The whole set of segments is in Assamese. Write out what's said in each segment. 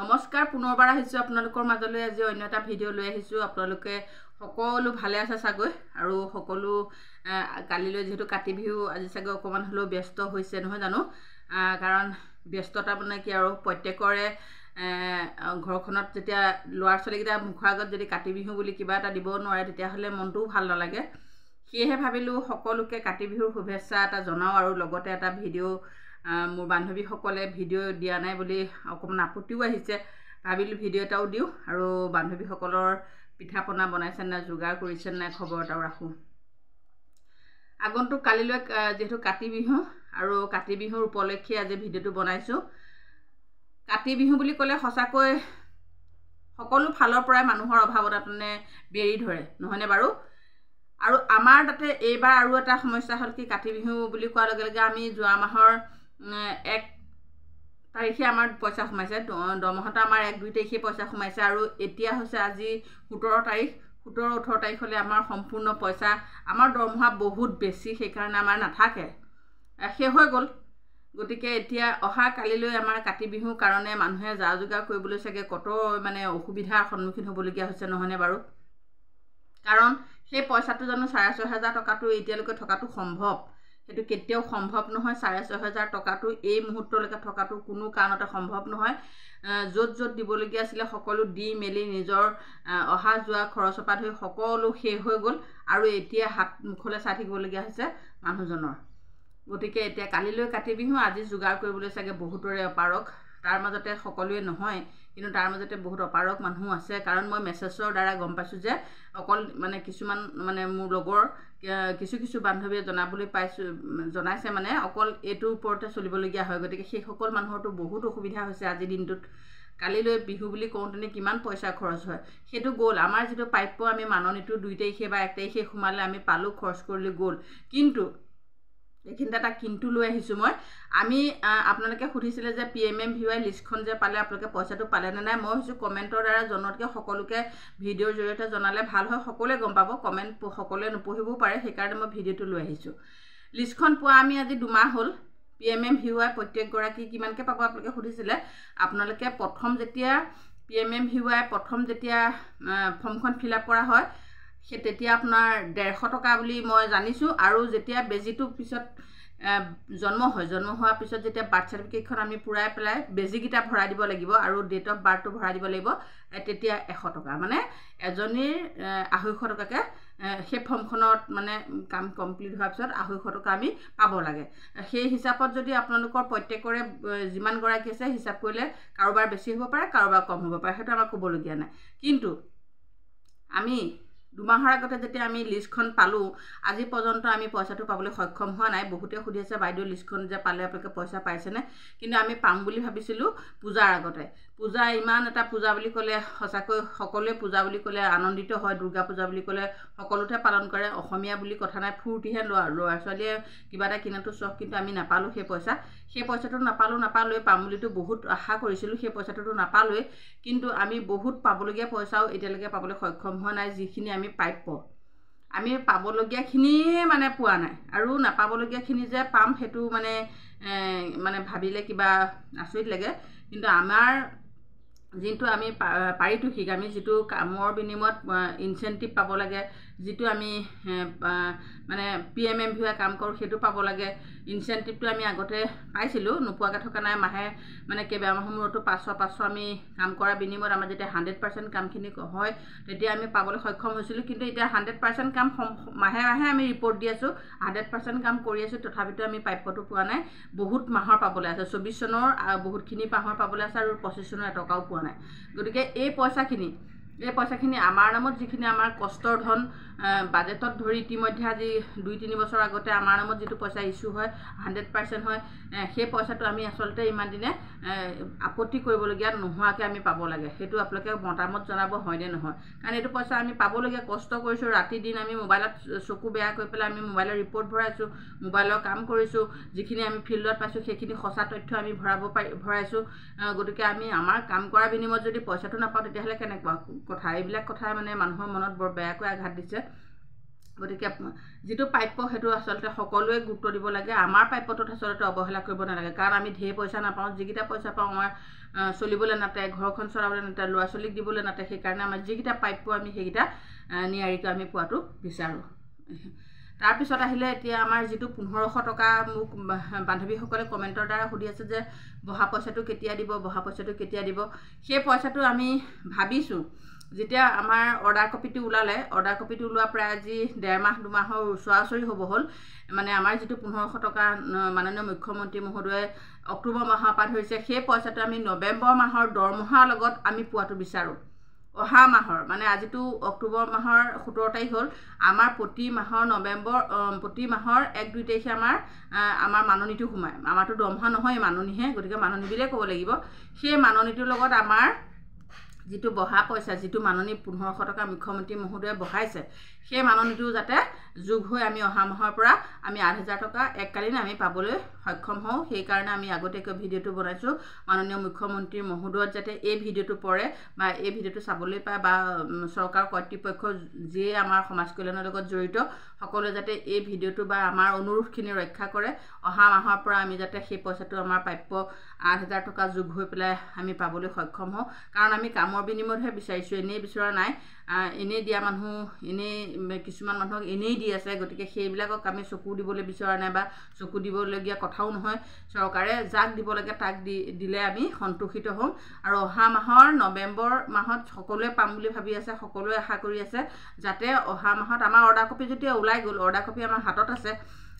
নমস্কাৰ পুনৰবাৰ আহিছো আপোনালোকৰ মাজলৈ আজি অন্য এটা ভিডিও লৈ আহিছো আপোনালোকে সকলো ভালে আছে সাগৈ আৰু সকলো কালিলৈ যেহেতু কাতি বিহু আজি সাগৈ অকমান হলো ব্যস্ত হৈছে নহয় জানো কাৰণ ব্যস্ততা মানে কি আৰু প্ৰত্যেকৰে ঘৰখনত যেতিয়া লোৱাৰ চলিকিটা মুখৰ আগত যদি কাতি বিহু বুলি কিবা এটা দিব নোৱাৰে তেতিয়া হলে মনটো ভাল নালাগে কিহে ভাবিলো সকলোকে কাতি বিহুৰ শুভেচ্ছা এটা জনাও আৰু লগতে এটা ভিডিও মোৰ বান্ধৱী সকলে ভিডিও দিয়া নাই বুলি অকমান আপত্তিও আহিছে ভাবিলো ভিডিও এটাও দিও আৰু বান্ধৱী সকলৰ পিঠা পনা বনাইছে না যোগাৰ কৰিছে না খবৰ এটাও ৰাখো আগন্তুক কালিলৈ যেহেতু কাতি বিহু আৰু কাতি বিহুৰ উপলক্ষে আজি ভিডিওটো বনাইছো কাতি বিহু বুলি ক'লে সঁচাকৈ সকলো ফালৰ পৰা মানুহৰ অভাৱত আপনে বেৰি ধৰে নহনে বাৰু আৰু আমাৰ তাতে এইবাৰ আৰু এটা সমস্যা হল কি কাতি বিহু বুলি কোৱাৰ লগে লগে আমি যোৱা মাহৰ 1 তাৰিখে আমাৰ পইচা সোমাইছে দৰমহাটা আমাৰ 1-2 তাৰিখে পইচা সোমাইছে আৰু এতিয়া হৈছে আজি 17 তাৰিখ 17-18 তাৰিখলৈ আমাৰ সম্পূৰ্ণ পইচা আমাৰ দৰমহা বহুত বেছি সেই কাৰণে আমাৰ নাথাকে শেষ হৈ গল গতিকে এতিয়া অহা কালিলৈ আমাৰ কাতি বিহুৰ কাৰণে মানুহে যা যোগাৰ কৰিবলৈ চাগে কত মানে অসুবিধাৰ সন্মুখীন হ'বলগীয়া হৈছে নহনে বাৰু কাৰণ সেই পইচাটো জানো 6,500 টকাটো এতিয়ালৈকে থকাটো সম্ভৱ হেতু কেতিয়াও সম্ভৱ নহয় 6,500 টকাটো এই মুহূৰ্তলৈকে থকাটো কোনো কাৰণতে সম্ভৱ নহয় যত দিবলগীয়া আছিল সকলো দি মেলি নিজৰ অহা যোৱা খৰচপা ধৰি সকলো শেষ হৈ গল আৰু এতিয়া হাত মুখলে চাই থাকিবলগীয়া হৈছে মানুহজনৰ গতিকে এতিয়া কালিলৈ কাতি বিহু আজি যোগাৰ কৰিবলৈ চাগে বহুতৰে অপাৰক তাৰ মাজতে সকলোৱে নহয় কিন্তু তাৰ মাজতে বহুত অপাৰক মানুহ আছে কাৰণ মই মেছেজৰ দ্বাৰা গম পাইছো যে অকল মানে কিছুমান মানে মোৰ লগৰ কিছু বান্ধৱীয়ে জনাবলৈ পাইছো জনাইছে মানে অকল এটো ওপৰতে চলিবলগীয়া হয় গতিকে সেই সকল মানুহৰটো বহুত অসুবিধা হৈছে আজি দিনটোত কালিলৈ বিহু বুলি কোনটনে কিমান পইচা খৰচ হয় হেতু গল আমাৰ যেটো পাইপ আমি মাননিটো 2 তাৰিখে বা 1 তাৰিখে খুমালে আমি পালো খৰচ কৰিলে গল কিন্তু এখিনটা এটা কিন্তু লৈ আহিছো মই আমি আপোনালোকে সুধিছিলে যে PMMVY লিষ্টখন যে পালে আপোনালোকে পইচাটো পালে না নাই মই হইছো কমেন্টৰ দ্বাৰা জনতকে সকলোকে ভিডিওৰ জৰিয়তে জনালে ভাল হয় সকলোৱে গম পাব কমেন্ট সকলোৱে নপঢ়িবও পাৰে সেই কাৰণে মই ভিডিওটো লৈ আহিছো লিষ্টখন পোৱা আমি আজি 2 মাহ হল PMMVY প্ৰত্যেক গৰাকী কিমানকে পাব আপোনালোকে সুধিছিলে আপোনালোকে প্ৰথম যেতিয়া PMMVY প্ৰথম যেতিয়া ফৰ্মখন ফিল আপ কৰা হয় সে তেতিয়া আপোনাৰ 150 টকা বুলি মই জানিছো আৰু যেতিয়া বেজিটো পিছত জন্ম হোৱাৰ পিছত যেতিয়া বাৰ্থ সাৰ্টিফিকেটখন আমি পুৰাই পেলাই বেজিগিটা ভৰাই দিব লাগিব আৰু ডেট অফ বাৰ্থটো ভৰাই দিব লাগিব তেতিয়া 100 টকা মানে এজনীৰ 250 টকাকে সেই ফৰ্মখনত মানে কাম কমপ্লিট হোৱাৰ পিছত 250 টকা আমি পাব লাগে সেই হিচাপত যদি আপোনালোকৰ প্ৰত্যেকৰে যিমান গৰাকী আছে হিচাপ কৰিলে কাৰোবাৰ বেছি হ'ব পাৰে কাৰোবাৰ কম হ'ব পাৰে হেতু আমাৰ ক'বলগীয়া নাই কিন্তু আমি 2 মাহৰ আগতে যেতিয়া আমি লিষ্টখন পালো আজি পৰ্যন্ত আমি পইচাটো পাবলৈ সক্ষম হোৱা নাই বহুতে সুধি আছে বাইদেউ লিষ্টখন যে পালে আপোনালোকে পইচা পাইছে নে কিন্তু আমি পাম বুলি ভাবিছিলো পূজাৰ আগতে পূজা ইমান এটা পূজা বুলি ক'লে সঁচাকৈ সকলোৱে পূজা বুলি ক'লে আনন্দিত হয় দুৰ্গা পূজা বুলি ক'লে সকলোতে পালন কৰে অসমীয়া বুলি কথা নাই ফুৰ্তিহে লোৱা ছোৱালীয়ে কিবা এটা কিনাটো চখ কিন্তু আমি নাপালো সেই পইচাটো নাপালো পাম বুলিতো বহুত আশা কৰিছিলো সেই পইচাটো নাপালো কিন্তু আমি বহুত পাবলগীয়া পইচাও এতিয়ালৈকে পাবলৈ সক্ষম হোৱা নাই যিখিনি আমি পাইপ আমি পাবলগীয়া খিনি মানে পোৱা নাই আৰু নাপাবলগীয়া খিনি যে পাম হেতু মানে ভাবিলে কিবা আচৰিত লাগে কিন্তু আমাৰ যেটো আমি পাৰিতোষিক আমি যেটো কামৰ বিনিময়ত ইনসেন্টিভ পাব লাগে যেটো আমি মানে PMMVY কাম কৰো হেতু পাব লাগে ইনসেন্টিভটো আমি আগতে পাইছিলো নোপোৱাকে থকা নাই মাহে মানে কেবা মাহমৰটো 500 আমি কাম কৰা বিনিময়ত আমাৰ যেতিয়া 100% কামখিনি হয় তেতিয়া আমি পাবলৈ সক্ষম হৈছিলো কিন্তু এতিয়া 100% কাম মাহে আমি ৰিপৰ্ট দি আছো 100% কাম কৰি আছো তথাপিতো আমি পাইপটো পোৱা নাই বহুত মাহৰ পাবলৈ আছে 24 চনৰ বহুতখিনি পাহৰ পাবলৈ আছে আৰু 25 চনৰ এটকাও পোৱা নাই গতিকে এই পইচাখিনি আমাৰ নামত যিখিনি আমাৰ কষ্টৰ ধন বাজেটত ধৰি ইতিমধ্যে আজি 2-3 বছৰ আগতে আমাৰ নামত যেটো পইচা ইস্যু হয় 100% হয় সেই পইচাটো আমি আসলতে ইমান দিনে আপত্তি কৰিবলগীয়া নোহোৱাকে আমি পাব লাগে হেতু আপোনালোকে মতামত জনাব হয়নে নহয় কাৰণ এটো পইচা আমি পাবলগীয়া কষ্ট কৰিছো ৰাতি দিন আমি মোবাইলত চকু বেয়া কৰি পেলাই আমি মোবাইলৰ ৰিপৰ্ট ভৰাইছো মোবাইলৰ কাম কৰিছো যিখিনি আমি ফিল্ডত পাইছো সেইখিনি সঁচা তথ্য আমি ভৰাইছো গতিকে আমি আমাৰ কাম কৰা বিনিময়ত যদি পইচাটো নাপাও তেতিয়া হলে কেনেকুৱা কথা এইবিলাক কথা মানে মানুহৰ মনত বৰ বেয়াকৈ আঘাত দিছে গতিকে যিটো প্ৰাপ্য সেইটো আচলতে সকলোৱে গুৰুত্ব দিব লাগে। আমাৰ প্ৰাপ্যটোত আচলতে অৱহেলা কৰিব নালাগে, কাৰণ আমি ঢেৰ পইচা নাপাওঁ। যিকেইটা পইচা পাওঁ আমাৰ চলিবলৈ নাটে, ঘৰখন চলাবলৈ নাটে, ল'ৰা ছোৱালীক দিবলৈ নাটে। সেইকাৰণে আমাৰ যিকেইটা প্ৰাপ্য আমি সেইকেইটা নিয়াৰিকৈ আমি পোৱাটো বিচাৰোঁ। তাৰপিছত আহিলে এতিয়া আমাৰ যিটো 1500 টকা মোক বান্ধৱীসকলে কমেণ্টৰ দ্বাৰা সুধি আছে যে বহা পইচাটো কেতিয়া দিব, বহা পইচাটো কেতিয়া দিব। সেই পইচাটো আমি ভাবিছোঁ যেতিয়া আমাৰ অৰ্ডাৰ কপিটো ওলালে, অৰ্ডাৰ কপিটো ওলোৱা প্ৰায় আজি 1.5 মাহ 2 মাহৰ ওচৰা-ওচৰি হ'ব হ'ল। মানে আমাৰ যিটো 1500 টকা মাননীয় মুখ্যমন্ত্ৰী মহোদয়ে অক্টোবৰ মাহৰ পৰা ধৰিছে, সেই পইচাটো আমি নৱেম্বৰ মাহৰ দৰমহাৰ লগত আমি পোৱাটো বিচাৰোঁ। অহা মাহৰ মানে আজিতো অক্টোবৰ মাহৰ 17 তাৰিখ হ'ল, আমাৰ প্ৰতি মাহৰ প্ৰতি মাহৰ 1-2 তাৰিখে আমাৰ মাননিটো সোমায়। আমাৰতো দৰমহা নহয়, মাননিহে, গতিকে মাননি বুলিয়ে ক'ব লাগিব। সেই মাননিটোৰ লগত আমাৰ যিটো বহা পইচা, যিটো মাননি 1500 টকা মুখ্যমন্ত্ৰী মহোদয়ে বহাইছে, সেই মাননিটো যাতে যোগ হৈ আমি অহা মাহৰ পৰা আমি 8000 টকা এককালীন আমি পাবলৈ সক্ষম হওঁ। সেইকাৰণে আমি আগতীয়াকৈ ভিডিঅ'টো বনাইছোঁ। মাননীয় মুখ্যমন্ত্ৰী মহোদয়ত যাতে এই ভিডিঅ'টো পৰে বা এই ভিডিঅ'টো চাবলৈ পায়, বা চৰকাৰ কৰ্তৃপক্ষ যিয়ে আমাৰ সমাজ কল্যাণৰ লগত জড়িত সকলোৱে যাতে এই ভিডিঅ'টো বা আমাৰ অনুৰোধখিনি ৰক্ষা কৰে। অহা মাহৰ পৰা আমি যাতে সেই পইচাটো আমাৰ প্ৰাপ্য 8000 টকা যোগ হৈ পেলাই আমি পাবলৈ সক্ষম হওঁ। কাৰণ আমি কামৰ বিনিময়তহে বিচাৰিছোঁ, এনেই বিচৰা নাই। এনেই দিয়া মানুহ, এনেই কিছুমান মানুহক এনেই দি আছে। গতিকে সেইবিলাকক আমি চকু দিবলৈ বিচৰা নাই, বা চকু দিবলগীয়া কথাও নহয়। চৰকাৰে যাক দিব লাগে তাক দিলে আমি সন্তুষ্টিত হ'ম। আৰু অহা মাহৰ নৱেম্বৰ মাহত সকলোৱে পাম বুলি ভাবি আছে, সকলোৱে আশা কৰি আছে যাতে অহা মাহত আমাৰ অৰ্ডাৰ কপি যেতিয়া ওলাই গ'ল, অৰ্ডাৰ কপি আমাৰ হাতত আছে,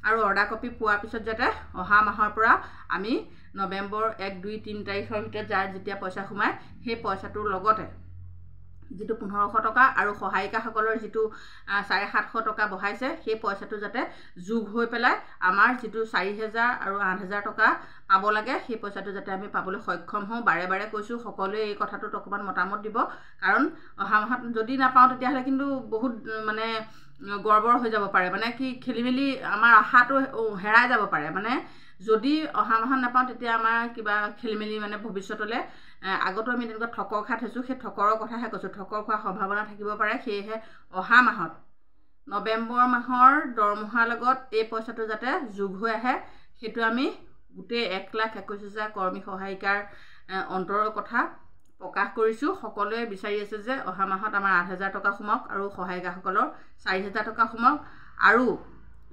আৰু অৰ্ডাৰ কপি পোৱাৰ পিছত যাতে অহা মাহৰ পৰা আমি নৱেম্বৰ 1, 2, 3 তাৰিখৰ ভিতৰত যাৰ যেতিয়া পইচা সোমায়, সেই পইচাটোৰ লগতে যিটো 1500 টকা আৰু সহায়িকাসকলৰ যিটো 750 টকা বঢ়াইছে, সেই পইচাটো যাতে যোগ হৈ পেলাই আমাৰ যিটো 4000 আৰু 8000 টকা পাব লাগে, সেই পইচাটো যাতে আমি পাবলৈ সক্ষম হওঁ। বাৰে বাৰে কৈছোঁ, সকলোৱে এই কথাটোত অকণমান মতামত দিব, কাৰণ অহা মাহত যদি নাপাওঁ তেতিয়াহ'লে কিন্তু বহুত মানে গড়বড় হৈ যাব পাৰে। মানে কি খেলি মেলি আমাৰ আশাটো হেৰাই যাব পাৰে। মানে যদি অহা মাহত নাপাওঁ তেতিয়া আমাৰ কিবা খেলি মেলি মানে ভৱিষ্যতলৈ আগতো আমি তেনেকুৱা ঠকৰ খাই থৈছোঁ, সেই ঠকৰৰ কথাহে কৈছোঁ। ঠকৰ খোৱাৰ সম্ভাৱনা থাকিব পাৰে। সেয়েহে অহা মাহত নৱেম্বৰ মাহৰ দৰমহাৰ লগত এই পইচাটো যাতে যোগ হৈ আহে, সেইটো আমি গোটেই 1,21,000 কৰ্মী সহায়িকাৰ অন্তৰৰ কথা প্ৰকাশ কৰিছোঁ। সকলোৱে বিচাৰি আছে যে অহা মাহত আমাৰ 8000 টকা সোমাওক আৰু সহায়িকাসকলৰ 4000 টকা সোমাওক। আৰু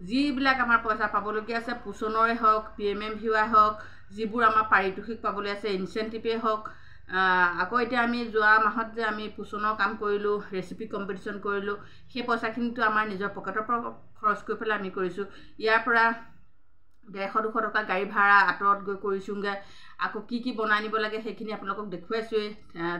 যিবিলাক আমাৰ পইচা পাবলগীয়া আছে, পোষণৰে হওক, PMMVY হওক, যিবোৰ আমাৰ পাৰিতোষিক পাবলৈ আছে, ইনচেণ্টিভেই হওক। আকৌ এতিয়া আমি যোৱা মাহত যে আমি পোষণৰ কাম কৰিলোঁ, ৰেচিপি কম্পিটিশ্যন কৰিলোঁ, সেই পইচাখিনিতো আমাৰ নিজৰ পকেটৰ পৰা খৰচ কৰি পেলাই আমি কৰিছোঁ। ইয়াৰ পৰা 150-200 টকা গাড়ী ভাড়া আঁতৰত গৈ কৰিছোঁগৈ। আকৌ কি কি বনাই নিব লাগে সেইখিনি আপোনালোকক দেখুৱাইছোঁৱেই,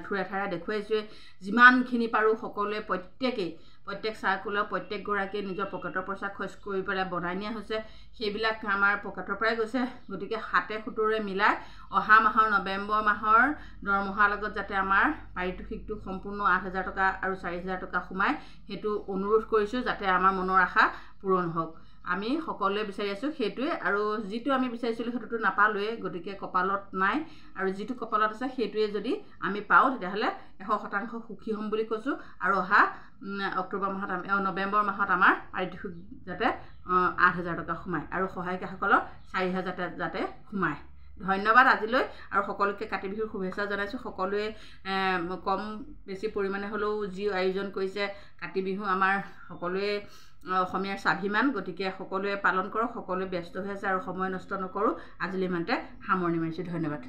ঠুৰে ঠাৰে দেখুৱাইছোঁৱেই। যিমানখিনি পাৰোঁ সকলোৱে প্ৰত্যেক চাৰ্কুলৰ প্ৰত্যেকগৰাকীয়ে নিজৰ পকেটৰ পইচা খৰচ কৰি পেলাই বনাই নিয়া হৈছে। সেইবিলাক আমাৰ পকেটৰ পৰাই গৈছে। গতিকে 7-7 মিলাই অহা মাহৰ নৱেম্বৰ মাহৰ দৰমহাৰ লগত যাতে আমাৰ পাৰিতোষিকটো সম্পূৰ্ণ 8000 টকা আৰু 4000 টকা সোমায়, সেইটো অনুৰোধ কৰিছোঁ, যাতে আমাৰ মনৰ আশা পূৰণ হওক। আমি সকলোৱে বিচাৰি আছোঁ সেইটোৱে। আৰু যিটো আমি বিচাৰিছিলোঁ সেইটোতো নাপালোৱেই, গতিকে কপালত নাই। আৰু যিটো কপালত আছে সেইটোৱে যদি আমি পাওঁ তেতিয়াহ'লে 100% সুখী হ'ম বুলি কৈছোঁ। আৰু অহা নৱেম্বৰ মাহত আমাৰ পাৰিতোষিক যাতে 8000 টকা সোমায় আৰু সহায়িকাসকলৰ 4000 যাতে সোমায়। ধন্যবাদ আজিলৈ। আৰু সকলোকে কাতি বিহুৰ শুভেচ্ছা জনাইছোঁ। সকলোৱে কম বেছি পৰিমাণে হ'লেও যি আয়োজন কৰিছে, কাতি বিহু আমাৰ সকলোৱে অসমীয়াৰ স্বাভিমান। গতিকে সকলোৱে পালন কৰক। সকলোৱে ব্যস্ত হৈ আছে আৰু সময় নষ্ট নকৰোঁ। আজিলৈ ইমানতে সামৰণি মাৰিছোঁ। ধন্যবাদ।